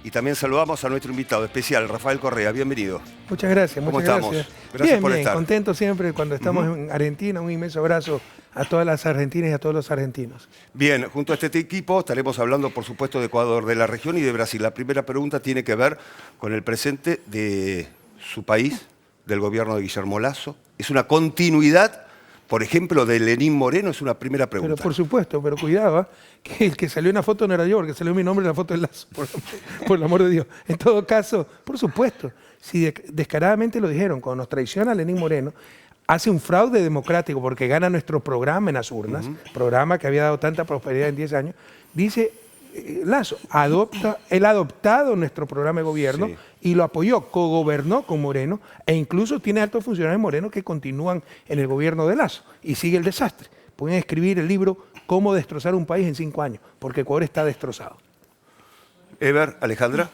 Y también saludamos a nuestro invitado especial, Rafael Correa. Bienvenido. Muchas gracias, ¿Cómo muchas estamos? gracias. Gracias por bien, estar. contento siempre cuando estamos en Argentina. Un inmenso abrazo a todas las argentinas y a todos los argentinos. Bien, junto a este equipo estaremos hablando, por supuesto, de Ecuador, de la región y de Brasil. La primera pregunta tiene que ver con el presente de su país, del gobierno de Guillermo Lasso. ¿Es una continuidad, por ejemplo, de Lenín Moreno? Es una primera pregunta. Pero por supuesto, pero cuidado, que el que salió en la foto no era yo, porque salió mi nombre en la foto del Lazo, por el amor de Dios. En todo caso, por supuesto, si descaradamente lo dijeron, cuando nos traiciona Lenín Moreno, hace un fraude democrático porque gana nuestro programa en las urnas, programa que había dado tanta prosperidad en 10 años, dice Lasso, él ha adoptado nuestro programa de gobierno y lo apoyó, cogobernó con Moreno e incluso tiene altos funcionarios de Moreno que continúan en el gobierno de Lasso y sigue el desastre. Pueden escribir el libro Cómo destrozar un país en 5 años, porque Ecuador está destrozado. Ever, Alejandra.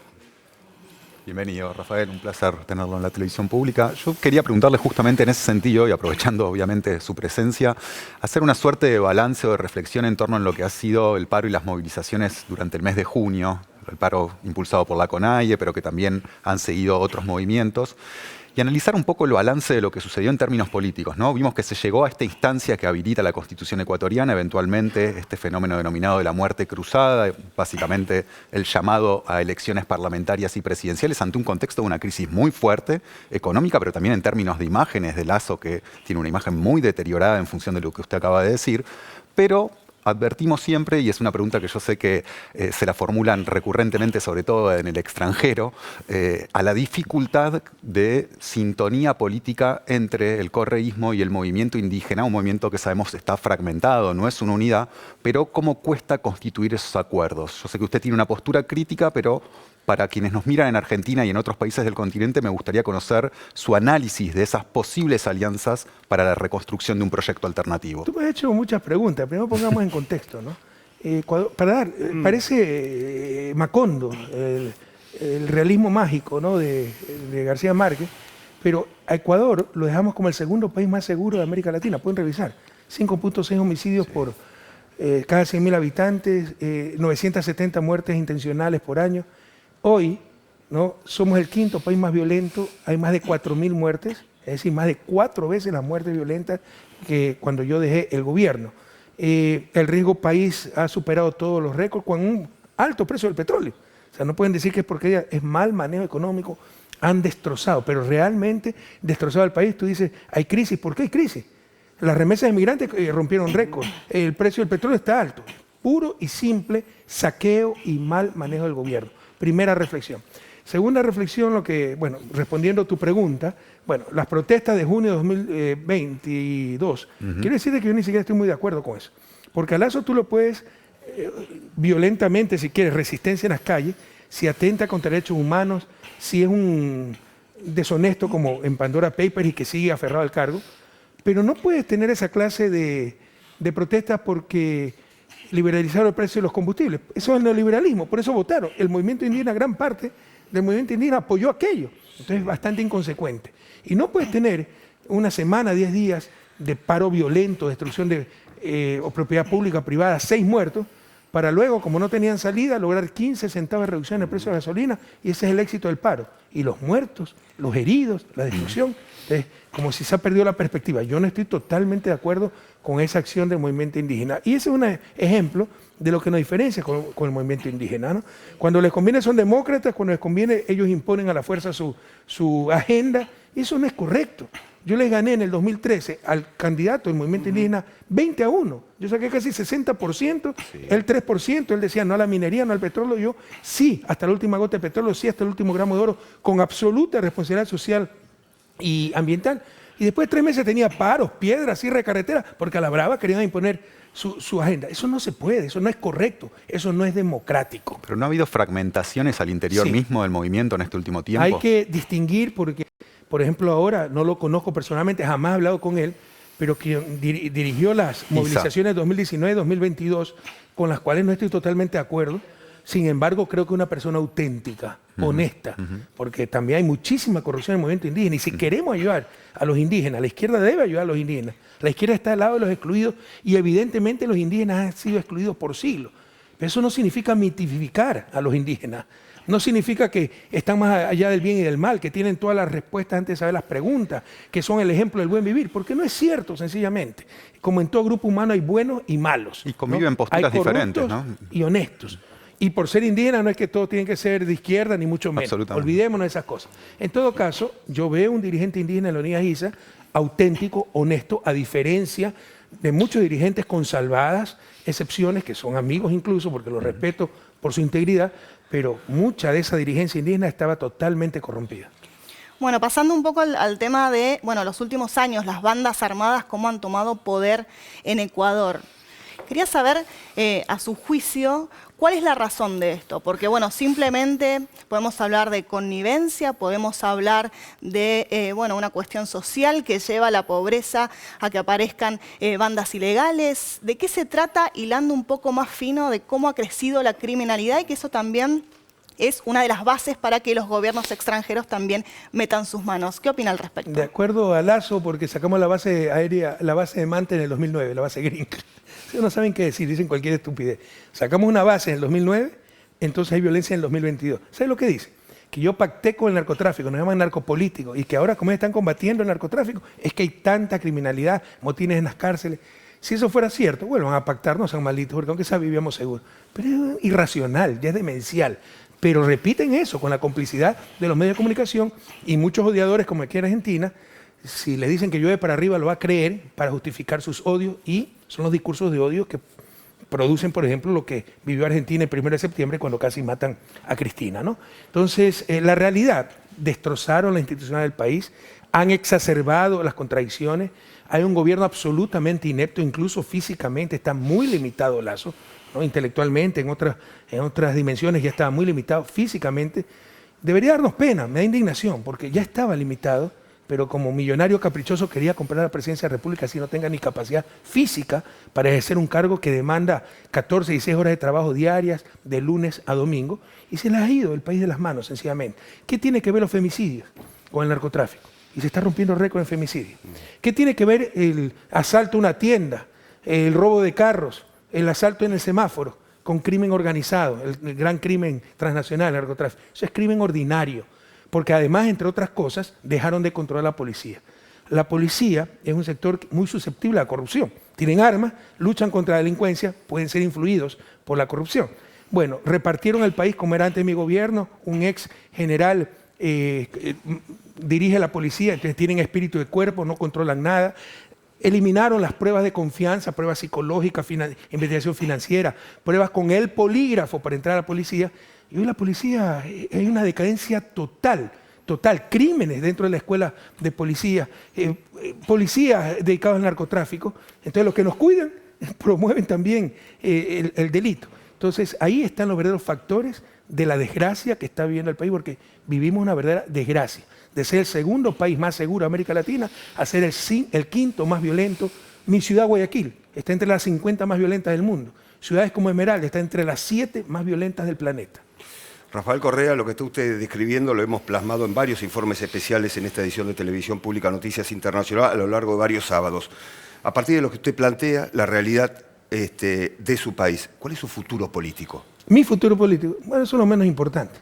Bienvenido, Rafael, un placer tenerlo en la televisión pública. Yo quería preguntarle justamente en ese sentido, y aprovechando obviamente su presencia, hacer una suerte de balance o de reflexión en torno a lo que ha sido el paro y las movilizaciones durante el mes de junio, el paro impulsado por la CONAIE, pero que también han seguido otros movimientos, y analizar un poco el balance de lo que sucedió en términos políticos, ¿no? Vimos que se llegó a esta instancia que habilita la Constitución ecuatoriana, eventualmente este fenómeno denominado de la muerte cruzada, básicamente el llamado a elecciones parlamentarias y presidenciales ante un contexto de una crisis muy fuerte, económica, pero también en términos de imágenes de Lasso, que tiene una imagen muy deteriorada en función de lo que usted acaba de decir, pero advertimos siempre, y es una pregunta que yo sé que se la formulan recurrentemente, sobre todo en el extranjero, a la dificultad de sintonía política entre el correísmo y el movimiento indígena, un movimiento que sabemos está fragmentado, no es una unidad, pero cómo cuesta constituir esos acuerdos. Yo sé que usted tiene una postura crítica, pero para quienes nos miran en Argentina y en otros países del continente, me gustaría conocer su análisis de esas posibles alianzas para la reconstrucción de un proyecto alternativo. Tú me has hecho muchas preguntas, primero pongamos en contexto, ¿no? Parece Macondo, el realismo mágico, ¿no? de García Márquez, pero a Ecuador lo dejamos como el segundo país más seguro de América Latina, pueden revisar, 5.6 homicidios por cada 100.000 habitantes, 970 muertes intencionales por año. Hoy, ¿no? Somos el quinto país más violento, hay más de 4.000 muertes, es decir, más de 4 veces las muertes violentas que cuando yo dejé el gobierno. El riesgo país ha superado todos los récords con un alto precio del petróleo. O sea, no pueden decir que es porque es mal manejo económico, han destrozado, pero realmente destrozado el país. Tú dices, hay crisis, ¿por qué hay crisis? Las remesas de migrantes rompieron récord, el precio del petróleo está alto, puro y simple saqueo y mal manejo del gobierno. Primera reflexión. Segunda reflexión, respondiendo a tu pregunta, las protestas de junio de 2022, quiero decirte que yo ni siquiera estoy muy de acuerdo con eso, porque a Lasso tú lo puedes violentamente, si quieres, resistencia en las calles, si atenta contra derechos humanos, si es un deshonesto como en Pandora Papers y que sigue aferrado al cargo, pero no puedes tener esa clase de protestas porque liberalizaron el precio de los combustibles. Eso es el neoliberalismo, por eso votaron. El movimiento indígena, gran parte del movimiento indígena apoyó aquello. Entonces es bastante inconsecuente. Y no puedes tener una semana, 10 días de paro violento, destrucción de propiedad pública, privada, 6 muertos, para luego, como no tenían salida, lograr 15 centavos de reducción en el precio de la gasolina, y ese es el éxito del paro. Y los muertos, los heridos, la destrucción, como si se ha perdido la perspectiva. Yo no estoy totalmente de acuerdo con esa acción del movimiento indígena. Y ese es un ejemplo de lo que nos diferencia con el movimiento indígena, ¿no? Cuando les conviene son demócratas, cuando les conviene ellos imponen a la fuerza su agenda, y eso no es correcto. Yo les gané en el 2013 al candidato del movimiento indígena 20-1. Yo saqué casi 60%, él 3%, él decía no a la minería, no al petróleo, yo sí, hasta la última gota de petróleo, sí, hasta el último gramo de oro, con absoluta responsabilidad social y ambiental. Y después de 3 meses tenía paros, piedras, cierre de carretera, porque a la brava querían imponer su agenda. Eso no se puede, eso no es correcto, eso no es democrático. Pero ¿no ha habido fragmentaciones al interior mismo del movimiento en este último tiempo? Hay que distinguir porque, por ejemplo, ahora no lo conozco personalmente, jamás he hablado con él, pero quien dirigió las movilizaciones de 2019-2022, con las cuales no estoy totalmente de acuerdo. Sin embargo, creo que una persona auténtica, honesta, porque también hay muchísima corrupción en el movimiento indígena. Y si queremos ayudar a los indígenas, la izquierda debe ayudar a los indígenas. La izquierda está al lado de los excluidos y evidentemente los indígenas han sido excluidos por siglos. Pero eso no significa mitificar a los indígenas. No significa que están más allá del bien y del mal, que tienen todas las respuestas antes de saber las preguntas, que son el ejemplo del buen vivir, porque no es cierto, sencillamente. Como en todo grupo humano hay buenos y malos. Y conviven posturas diferentes, ¿no? Y honestos. Y por ser indígena no es que todos tienen que ser de izquierda, ni mucho menos. Olvidémonos de esas cosas. En todo caso, yo veo un dirigente indígena en Leonidas Issa auténtico, honesto, a diferencia de muchos dirigentes con salvadas excepciones, que son amigos incluso, porque los respeto por su integridad, pero mucha de esa dirigencia indígena estaba totalmente corrompida. Bueno, pasando un poco al tema de, bueno, los últimos años, las bandas armadas, cómo han tomado poder en Ecuador. Quería saber, a su juicio, ¿cuál es la razón de esto? Porque, bueno, simplemente podemos hablar de connivencia, podemos hablar de, bueno, una cuestión social que lleva a la pobreza, a que aparezcan bandas ilegales. ¿De qué se trata? Hilando un poco más fino de cómo ha crecido la criminalidad y que eso también es una de las bases para que los gobiernos extranjeros también metan sus manos. ¿Qué opina al respecto? De acuerdo a Lazo, porque sacamos la base aérea, la base de Manta en el 2009, la base gringa. Ustedes no saben qué decir, dicen cualquier estupidez. Sacamos una base en el 2009, entonces hay violencia en el 2022. ¿Sabes lo que dice? Que yo pacté con el narcotráfico, nos llaman narcopolíticos, y que ahora como están combatiendo el narcotráfico, es que hay tanta criminalidad, motines en las cárceles. Si eso fuera cierto, vuelvan a pactar, no sean malditos, porque aunque sea vivíamos seguros. Pero es irracional, ya es demencial. Pero repiten eso con la complicidad de los medios de comunicación y muchos odiadores como aquí en Argentina, si le dicen que llueve para arriba lo va a creer para justificar sus odios y son los discursos de odio que producen, por ejemplo, lo que vivió Argentina el 1 de septiembre cuando casi matan a Cristina, ¿no? Entonces, la realidad, destrozaron la institucionalidad del país, han exacerbado las contradicciones, hay un gobierno absolutamente inepto, incluso físicamente, está muy limitado Lazo, ¿no? Intelectualmente, en otras dimensiones ya estaba muy limitado, físicamente. Debería darnos pena, me da indignación, porque ya estaba limitado, pero como millonario caprichoso quería comprar la presidencia de la República si no tenga ni capacidad física para ejercer un cargo que demanda 14 y 16 horas de trabajo diarias de lunes a domingo, y se les ha ido el país de las manos, sencillamente. ¿Qué tiene que ver los femicidios con el narcotráfico? Y se está rompiendo el récord en femicidios. ¿Qué tiene que ver el asalto a una tienda, el robo de carros, el asalto en el semáforo con crimen organizado, el gran crimen transnacional, el narcotráfico? Eso es crimen ordinario, porque además, entre otras cosas, dejaron de controlar a la policía. La policía es un sector muy susceptible a la corrupción. Tienen armas, luchan contra la delincuencia, pueden ser influidos por la corrupción. Bueno, repartieron el país como era antes de mi gobierno, un ex general dirige la policía, entonces tienen espíritu de cuerpo, no controlan nada. Eliminaron las pruebas de confianza, pruebas psicológicas, investigación financiera, pruebas con el polígrafo para entrar a la policía. Y hoy la policía, hay una decadencia total, crímenes dentro de la escuela de policía, policías dedicados al narcotráfico. Entonces los que nos cuidan promueven también el delito. Entonces ahí están los verdaderos factores de la desgracia que está viviendo el país, porque vivimos una verdadera desgracia. De ser el segundo país más seguro de América Latina a ser el quinto más violento. Mi ciudad, Guayaquil, está entre las 50 más violentas del mundo. Ciudades como Esmeralda está entre las 7 más violentas del planeta. Rafael Correa, lo que está usted describiendo lo hemos plasmado en varios informes especiales en esta edición de Televisión Pública Noticias Internacional a lo largo de varios sábados. A partir de lo que usted plantea, la realidad de su país, ¿cuál es su futuro político? Mi futuro político, bueno, eso es lo menos importante.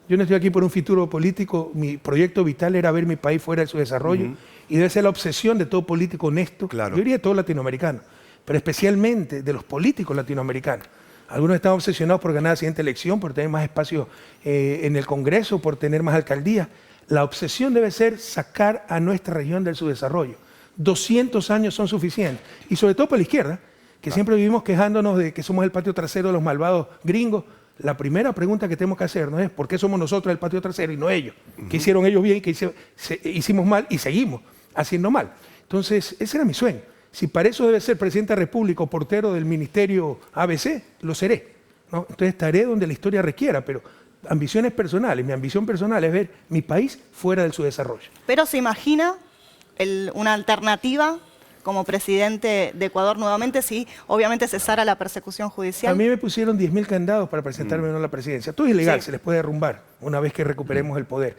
Yo no estoy aquí por un futuro político, mi proyecto vital era ver mi país fuera de su desarrollo y debe ser la obsesión de todo político honesto, claro. Yo diría de todo latinoamericano, pero especialmente de los políticos latinoamericanos. Algunos están obsesionados por ganar la siguiente elección, por tener más espacio en el Congreso, por tener más alcaldías. La obsesión debe ser sacar a nuestra región del subdesarrollo. 200 años son suficientes, y sobre todo para la izquierda, que siempre vivimos quejándonos de que somos el patio trasero de los malvados gringos. La primera pregunta que tenemos que hacernos es ¿por qué somos nosotros el patio trasero y no ellos? ¿Qué hicieron ellos bien y qué hicimos mal y seguimos haciendo mal? Entonces, ese era mi sueño. Si para eso debe ser presidente de la República o portero del ministerio ABC, lo seré, ¿no? Entonces estaré donde la historia requiera, pero ambiciones personales, mi ambición personal es ver mi país fuera de su desarrollo. Pero se imagina una alternativa como presidente de Ecuador nuevamente, si obviamente cesara la persecución judicial. A mí me pusieron 10.000 candados para presentarme a la presidencia. Todo es ilegal, se les puede derrumbar una vez que recuperemos el poder.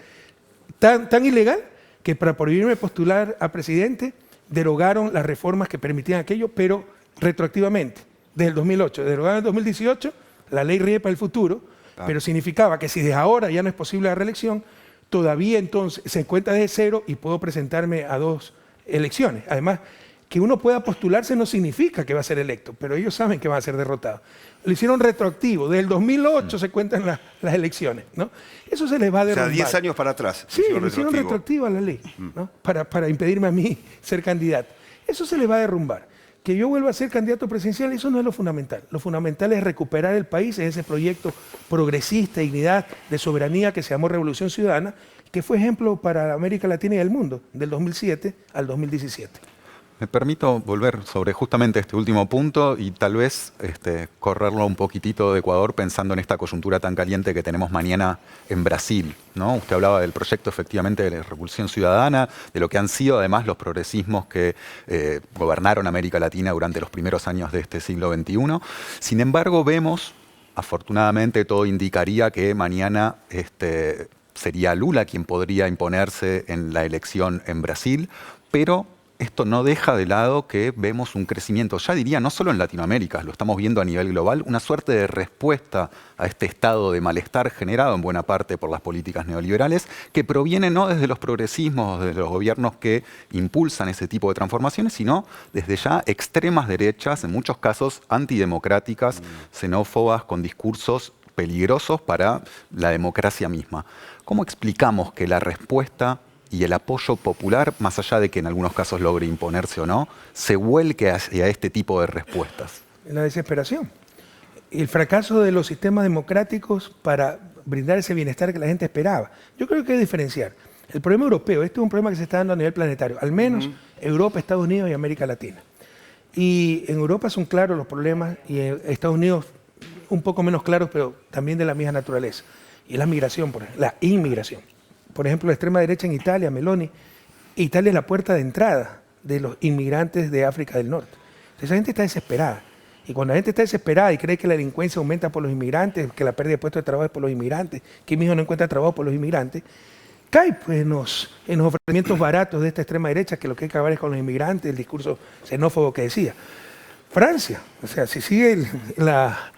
Tan ilegal que para prohibirme postular a presidente, derogaron las reformas que permitían aquello, pero retroactivamente, desde el 2008. Derogaron en el 2018 la ley RIE para el futuro, Pero significaba que si desde ahora ya no es posible la reelección, todavía entonces se cuenta desde cero y puedo presentarme a 2 elecciones. Además, que uno pueda postularse no significa que va a ser electo, pero ellos saben que va a ser derrotado. Lo hicieron retroactivo, desde el 2008 se cuentan las elecciones, ¿no? Eso se les va a derrumbar. O sea, 10 años para atrás. Sí, lo hicieron retroactiva la ley, ¿no? Para impedirme a mí ser candidato. Eso se les va a derrumbar. Que yo vuelva a ser candidato presidencial, eso no es lo fundamental. Lo fundamental es recuperar el país en ese proyecto progresista, dignidad, de soberanía que se llamó Revolución Ciudadana, que fue ejemplo para América Latina y el mundo, del 2007 al 2017. Me permito volver sobre justamente este último punto y tal vez correrlo un poquitito de Ecuador pensando en esta coyuntura tan caliente que tenemos mañana en Brasil, ¿no? Usted hablaba del proyecto efectivamente de la Revolución Ciudadana, de lo que han sido además los progresismos que gobernaron América Latina durante los primeros años de este siglo XXI. Sin embargo, vemos, afortunadamente todo indicaría que mañana sería Lula quien podría imponerse en la elección en Brasil, pero esto no deja de lado que vemos un crecimiento, ya diría, no solo en Latinoamérica, lo estamos viendo a nivel global, una suerte de respuesta a este estado de malestar generado en buena parte por las políticas neoliberales, que proviene no desde los progresismos, desde los gobiernos que impulsan ese tipo de transformaciones, sino desde ya extremas derechas, en muchos casos antidemocráticas, xenófobas, con discursos peligrosos para la democracia misma. ¿Cómo explicamos que la respuesta y el apoyo popular, más allá de que en algunos casos logre imponerse o no, se vuelque hacia este tipo de respuestas? La desesperación. El fracaso de los sistemas democráticos para brindar ese bienestar que la gente esperaba. Yo creo que hay que diferenciar. El problema europeo, este es un problema que se está dando a nivel planetario, al menos Europa, Estados Unidos y América Latina. Y en Europa son claros los problemas y en Estados Unidos un poco menos claros, pero también de la misma naturaleza. Y la migración, por ejemplo, la inmigración. Por ejemplo, la extrema derecha en Italia, Meloni. Italia es la puerta de entrada de los inmigrantes de África del Norte. Entonces, esa gente está desesperada. Y cuando la gente está desesperada y cree que la delincuencia aumenta por los inmigrantes, que la pérdida de puestos de trabajo es por los inmigrantes, que mi hijo no encuentra trabajo por los inmigrantes, cae pues, en los ofrecimientos baratos de esta extrema derecha, que lo que hay que acabar es con los inmigrantes, el discurso xenófobo que decía. Francia, o sea, si sigue la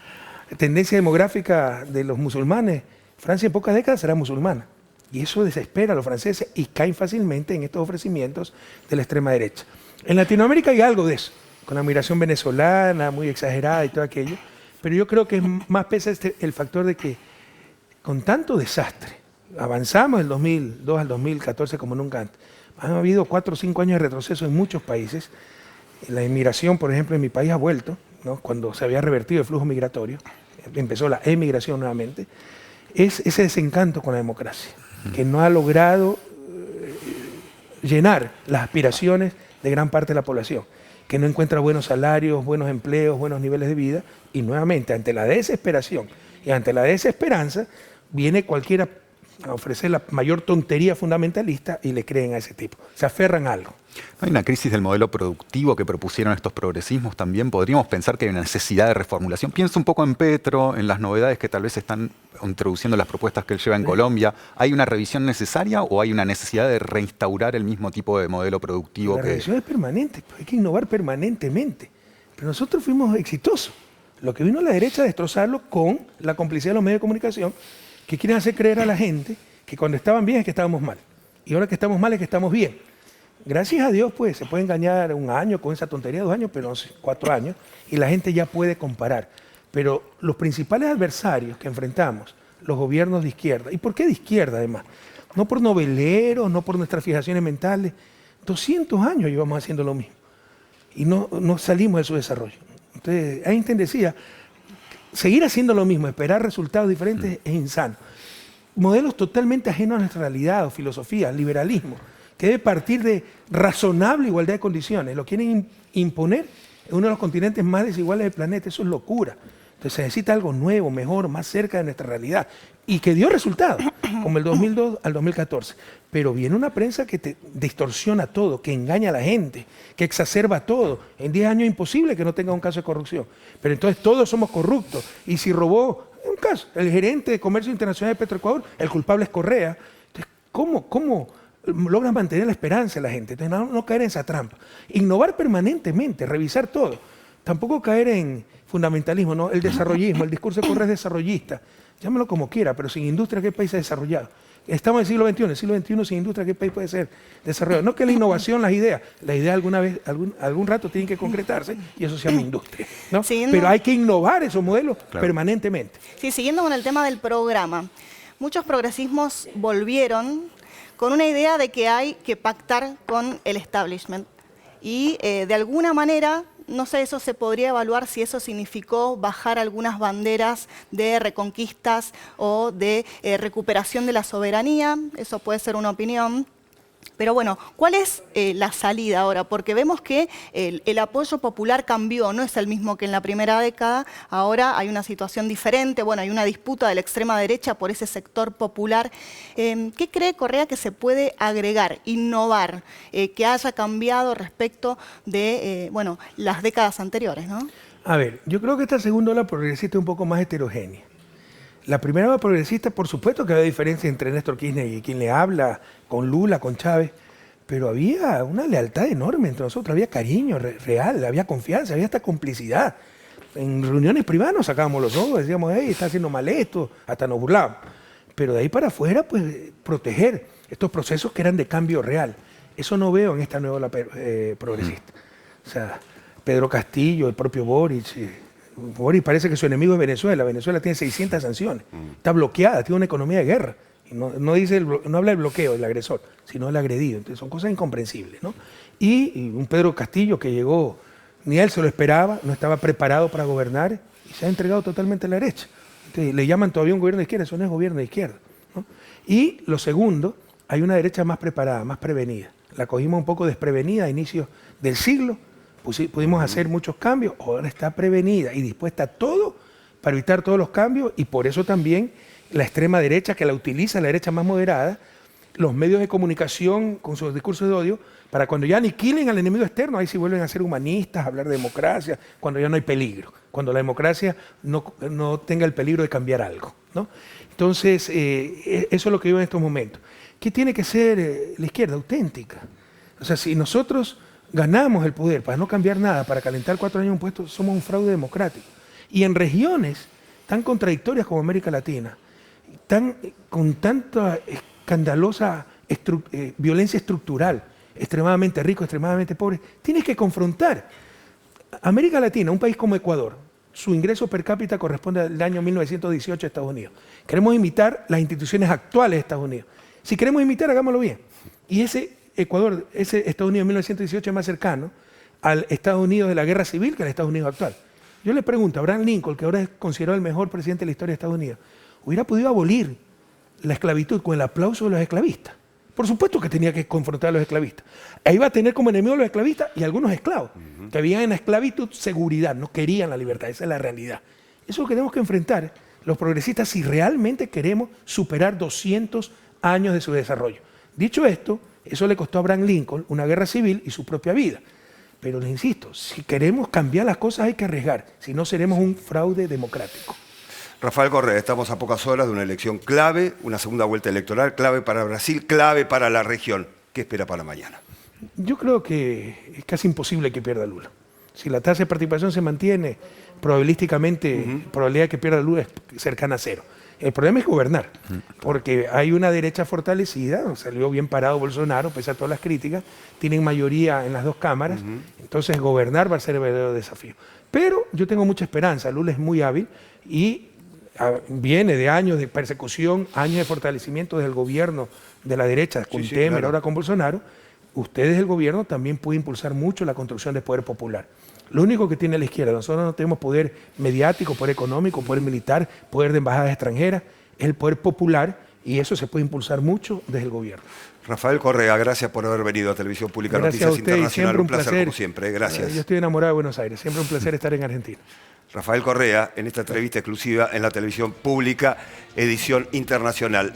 tendencia demográfica de los musulmanes, Francia en pocas décadas será musulmana. Y eso desespera a los franceses y caen fácilmente en estos ofrecimientos de la extrema derecha. En Latinoamérica hay algo de eso, con la migración venezolana muy exagerada y todo aquello, pero yo creo que es más pesa el factor de que con tanto desastre, avanzamos del 2002 al 2014 como nunca antes, han habido 4 o 5 años de retroceso en muchos países. La inmigración, por ejemplo, en mi país ha vuelto, ¿no? Cuando se había revertido el flujo migratorio, empezó la emigración nuevamente, es ese desencanto con la democracia, que no ha logrado llenar las aspiraciones de gran parte de la población, que no encuentra buenos salarios, buenos empleos, buenos niveles de vida, y nuevamente ante la desesperación y ante la desesperanza viene cualquiera a ofrecer la mayor tontería fundamentalista y le creen a ese tipo, se aferran a algo. ¿No hay una crisis del modelo productivo que propusieron estos progresismos también? ¿Podríamos pensar que hay una necesidad de reformulación? Pienso un poco en Petro, en las novedades que tal vez están introduciendo las propuestas que él lleva en Colombia. ¿Hay una revisión necesaria o hay una necesidad de reinstaurar el mismo tipo de modelo productivo? La revisión es permanente, hay que innovar permanentemente. Pero nosotros fuimos exitosos. Lo que vino a la derecha a destrozarlo con la complicidad de los medios de comunicación, que quieren hacer creer a la gente que cuando estaban bien es que estábamos mal. Y ahora que estamos mal es que estamos bien. Gracias a Dios, pues, se puede engañar 1 año con esa tontería, 2 años, pero no sé, 4 años, y la gente ya puede comparar. Pero los principales adversarios que enfrentamos, los gobiernos de izquierda, ¿y por qué de izquierda además? No por noveleros, no por nuestras fijaciones mentales, 200 años llevamos haciendo lo mismo, y no salimos de su desarrollo. Entonces, Einstein decía, seguir haciendo lo mismo, esperar resultados diferentes es insano. Modelos totalmente ajenos a nuestra realidad o filosofía, liberalismo, que debe partir de razonable igualdad de condiciones. Lo quieren imponer en uno de los continentes más desiguales del planeta. Eso es locura. Entonces se necesita algo nuevo, mejor, más cerca de nuestra realidad. Y que dio resultados, como el 2002 al 2014. Pero viene una prensa que te distorsiona todo, que engaña a la gente, que exacerba todo. En 10 años es imposible que no tenga un caso de corrupción. Pero entonces todos somos corruptos. Y si robó, un caso, el gerente de Comercio Internacional de Petroecuador, el culpable es Correa. Entonces, ¿cómo logran mantener la esperanza de la gente? Entonces, no caer en esa trampa. Innovar permanentemente, revisar todo. Tampoco caer en fundamentalismo, ¿no? El desarrollismo, el discurso de Correa es desarrollista. llámalo como quiera, pero sin industria, ¿qué país es desarrollado? Estamos en el siglo XXI sin industria, ¿qué país puede ser desarrollado? No que la innovación, las ideas alguna vez, algún rato tienen que concretarse y eso se llama industria, ¿no? Pero hay que innovar esos modelos permanentemente. Sí, siguiendo con el tema del programa, muchos progresismos volvieron con una idea de que hay que pactar con el establishment y de alguna manera, no sé, eso se podría evaluar si eso significó bajar algunas banderas de reconquistas o de recuperación de la soberanía, eso puede ser una opinión. Pero bueno, ¿cuál es la salida ahora? Porque vemos que el apoyo popular cambió, no es el mismo que en la primera década, ahora hay una situación diferente, bueno, hay una disputa de la extrema derecha por ese sector popular. ¿Qué cree Correa que se puede agregar, innovar, que haya cambiado respecto de bueno, las décadas anteriores, ¿no? A ver, yo creo que esta segunda ola progresista es un poco más heterogénea. La primera ola progresista, por supuesto que había diferencia entre Néstor Kirchner y quien le habla, con Lula, con Chávez, pero había una lealtad enorme entre nosotros, había cariño real, había confianza, había hasta complicidad. En reuniones privadas nos sacábamos los ojos, decíamos, hey, está haciendo mal esto, hasta nos burlábamos. Pero de ahí para afuera, pues, proteger estos procesos que eran de cambio real. Eso no veo en esta nueva ola progresista. O sea, Pedro Castillo, el propio Boric. Boric parece que su enemigo es Venezuela. Venezuela tiene 600 sanciones. Está bloqueada, tiene una economía de guerra. Y no habla del bloqueo del agresor, sino del agredido. Entonces son cosas incomprensibles, ¿no? Y un Pedro Castillo que llegó, ni él se lo esperaba, no estaba preparado para gobernar y se ha entregado totalmente a la derecha. Entonces, le llaman todavía un gobierno de izquierda, eso no es gobierno de izquierda, ¿no? Y lo segundo, hay una derecha más preparada, más prevenida. La cogimos un poco desprevenida a inicios del siglo. Pudimos hacer muchos cambios, ahora está prevenida y dispuesta a todo para evitar todos los cambios y por eso también la extrema derecha, que la utiliza la derecha más moderada, los medios de comunicación con sus discursos de odio, para cuando ya aniquilen al enemigo externo, ahí sí vuelven a ser humanistas, a hablar de democracia, cuando ya no hay peligro, cuando la democracia no tenga el peligro de cambiar algo, ¿no? Entonces, eso es lo que vivo en estos momentos. ¿Qué tiene que ser la izquierda? Auténtica. O sea, si nosotros ganamos el poder para no cambiar nada, para calentar 4 años un puesto, somos un fraude democrático. Y en regiones tan contradictorias como América Latina, con tanta escandalosa violencia estructural, extremadamente rico, extremadamente pobre, tienes que confrontar. América Latina, un país como Ecuador, su ingreso per cápita corresponde al año 1918 de Estados Unidos. Queremos imitar las instituciones actuales de Estados Unidos. Si queremos imitar, hagámoslo bien. Y ese Estados Unidos de 1918 es más cercano al Estados Unidos de la Guerra Civil que al Estados Unidos actual. Yo le pregunto a Abraham Lincoln, que ahora es considerado el mejor presidente de la historia de Estados Unidos, ¿hubiera podido abolir la esclavitud con el aplauso de los esclavistas? Por supuesto que tenía que confrontar a los esclavistas. Ahí iba a tener como enemigos a los esclavistas y algunos esclavos, que veían en la esclavitud seguridad, no querían la libertad, esa es la realidad. Eso es lo que tenemos que enfrentar los progresistas si realmente queremos superar 200 años de su desarrollo. Dicho esto, eso le costó a Abraham Lincoln una guerra civil y su propia vida. Pero les insisto, si queremos cambiar las cosas hay que arriesgar, si no seremos un fraude democrático. Rafael Correa, estamos a pocas horas de una elección clave, una segunda vuelta electoral, clave para Brasil, clave para la región. ¿Qué espera para mañana? Yo creo que es casi imposible que pierda Lula. Si la tasa de participación se mantiene, probabilísticamente, la probabilidad de que pierda Lula es cercana a cero. El problema es gobernar, porque hay una derecha fortalecida, salió bien parado Bolsonaro, pese a todas las críticas, tienen mayoría en las dos cámaras, entonces gobernar va a ser el verdadero desafío. Pero yo tengo mucha esperanza, Lula es muy hábil y viene de años de persecución, años de fortalecimiento del gobierno de la derecha, con Temer, claro. Ahora con Bolsonaro. Ustedes, el gobierno, también pueden impulsar mucho la construcción del poder popular. Lo único que tiene la izquierda, nosotros no tenemos poder mediático, poder económico, poder militar, poder de embajadas extranjeras, es el poder popular y eso se puede impulsar mucho desde el gobierno. Rafael Correa, gracias por haber venido a Televisión Pública Noticias Internacional. Un placer como siempre, gracias. Yo estoy enamorado de Buenos Aires, siempre un placer estar en Argentina. Rafael Correa, en esta entrevista exclusiva en la Televisión Pública, edición internacional.